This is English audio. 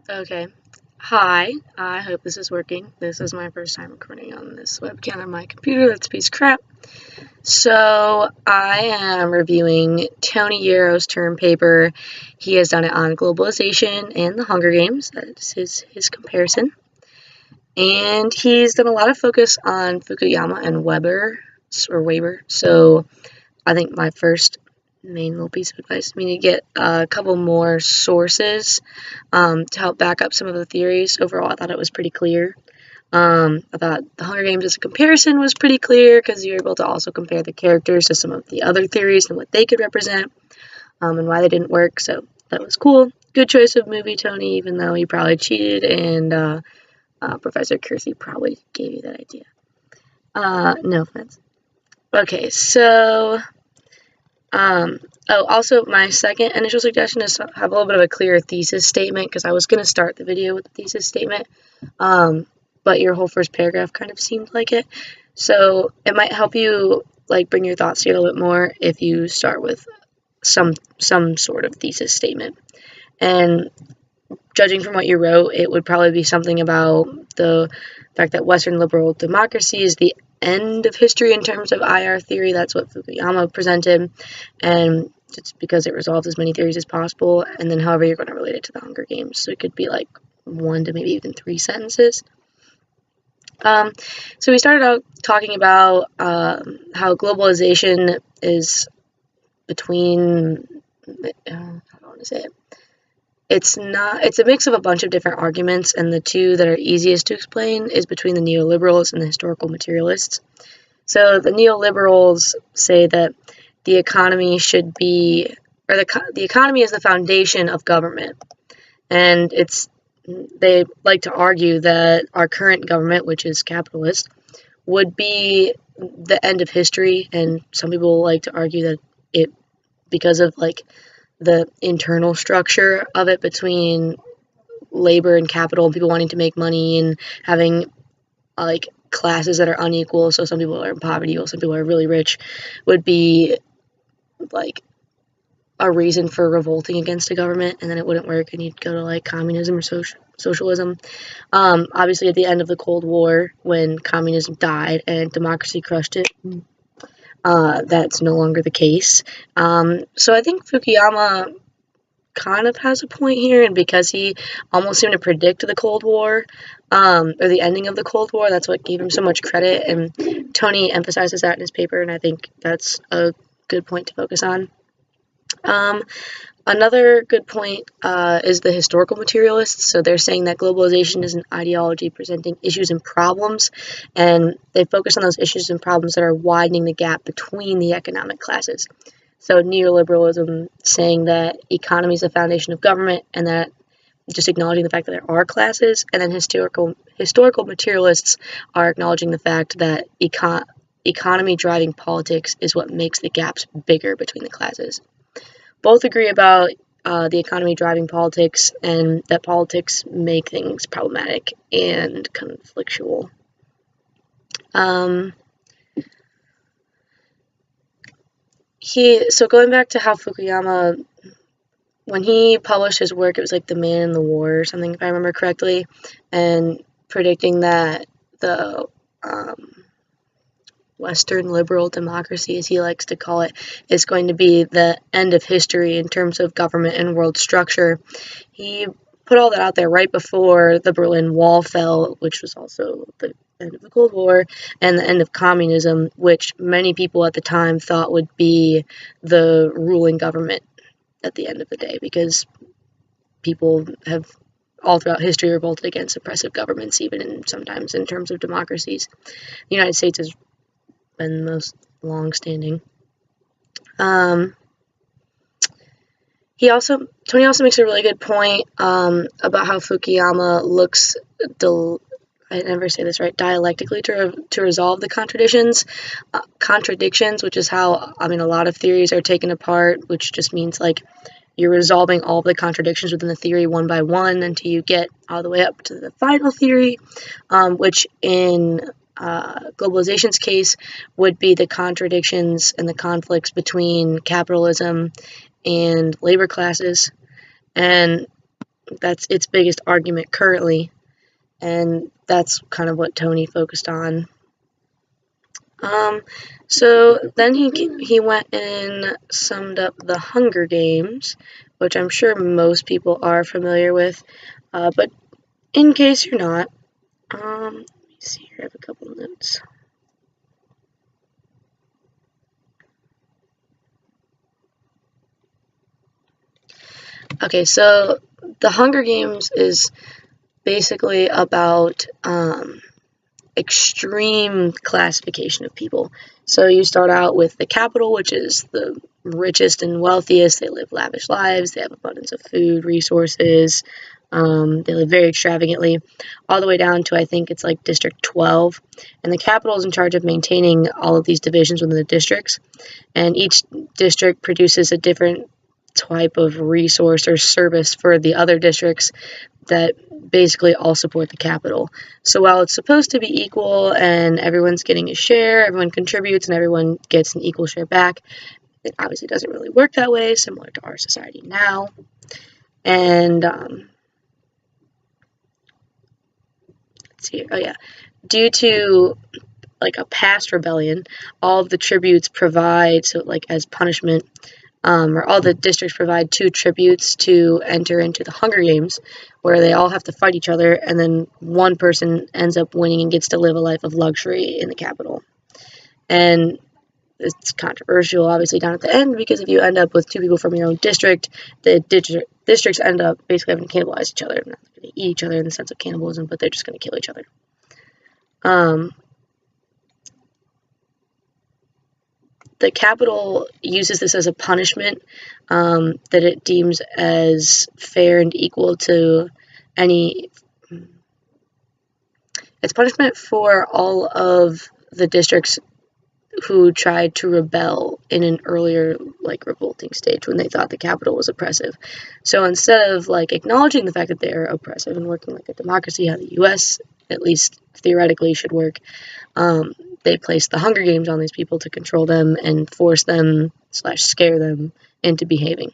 Okay. Hi, I hope this is working. This is my first time recording on this webcam on my computer. That's a piece of crap. So, I am reviewing Tony Yaro's term paper. He has done it on globalization and the Hunger Games. That's his comparison. And he's done a lot of focus on Fukuyama and Weber. So, I think my first main little piece of advice. We need to get a couple more sources to help back up some of the theories. Overall, I thought it was pretty clear. I thought the Hunger Games as a comparison was pretty clear because you're able to also compare the characters to some of the other theories and what they could represent and why they didn't work. So that was cool. Good choice of movie, Tony, even though he probably cheated and Professor Kersey probably gave you that idea. No offense. Okay, so also my second initial suggestion is to have a little bit of a clearer thesis statement because I was going to start the video with the thesis statement, but your whole first paragraph kind of seemed like it. So it might help you bring your thoughts together a little bit more if you start with some sort of thesis statement. And judging from what you wrote, it would probably be something about the fact that Western liberal democracy is the end of history in terms of IR theory. That's what Fukuyama presented, and it's because it resolves as many theories as possible, and then however you're going to relate it to the Hunger Games. So it could be like 1 to maybe even 3 sentences. So we started out talking about how globalization is between, how do I want to say it? It's a mix of a bunch of different arguments, and the two that are easiest to explain is between the neoliberals and the historical materialists. So the neoliberals say that the economy should be, or the economy is the foundation of government, and they like to argue that our current government, which is capitalist, would be the end of history, and some people like to argue that it, because of the internal structure of it between labor and capital and people wanting to make money and having classes that are unequal, so some people are in poverty while some people are really rich, would be a reason for revolting against a government, and then it wouldn't work and you'd go to communism or socialism. Obviously at the end of the Cold War, when communism died and democracy crushed it, that's no longer the case. So I think Fukuyama kind of has a point here, and because he almost seemed to predict the Cold War, or the ending of the Cold War, that's what gave him so much credit, and Tony emphasizes that in his paper, and I think that's a good point to focus on. Another good point is the historical materialists. So they're saying that globalization is an ideology presenting issues and problems, and they focus on those issues and problems that are widening the gap between the economic classes. So neoliberalism saying that economy is the foundation of government, and that just acknowledging the fact that there are classes, and then historical materialists are acknowledging the fact that economy driving politics is what makes the gaps bigger between the classes. Both agree about the economy driving politics, and that politics make things problematic and conflictual. So going back to how Fukuyama, when he published his work, it was The Man in the War or something, if I remember correctly, and predicting that the Western liberal democracy, as he likes to call it, is going to be the end of history in terms of government and world structure. He put all that out there right before the Berlin Wall fell, which was also the end of the Cold War, and the end of communism, which many people at the time thought would be the ruling government at the end of the day, because people have all throughout history revolted against oppressive governments, even sometimes in terms of democracies. The United States has been the most long-standing. Tony also makes a really good point about how Fukuyama looks, I never say this right, dialectically to resolve the contradictions, which is how, a lot of theories are taken apart, which just means you're resolving all of the contradictions within the theory one by one until you get all the way up to the final theory, which in globalization's case would be the contradictions and the conflicts between capitalism and labor classes. And That's its biggest argument currently, and that's kind of what Tony focused on. So then he went and summed up the Hunger Games, which I'm sure most people are familiar with, but in case you're not, let me see here, I have a couple of notes. Okay, so the Hunger Games is basically about extreme classification of people. So you start out with the capital, which is the richest and wealthiest. They live lavish lives. They have abundance of food, resources. They live very extravagantly, all the way down to, I think it's like District 12. And the capital is in charge of maintaining all of these divisions within the districts. And each district produces a different type of resource or service for the other districts that basically all support the capital. So while it's supposed to be equal and everyone's getting a share, everyone contributes and everyone gets an equal share back, it obviously doesn't really work that way, similar to our society now. And let's see, oh yeah, due to like a past rebellion, all of the tributes provide, so like as punishment, or all the districts provide 2 tributes to enter into the Hunger Games, where they all have to fight each other, and then one person ends up winning and gets to live a life of luxury in the capital. And it's controversial, obviously, down at the end, because if you end up with 2 people from your own district, the districts end up basically having to cannibalize each other. They're not going to eat each other in the sense of cannibalism, but they're just going to kill each other. The capital uses this as a punishment that it deems as fair and equal to any. It's punishment for all of the districts who tried to rebel in an earlier, like, revolting stage when they thought the capital was oppressive. So instead of, like, acknowledging the fact that they're oppressive and working like a democracy, how the U.S., at least theoretically, should work, they placed the Hunger Games on these people to control them and force them / scare them into behaving.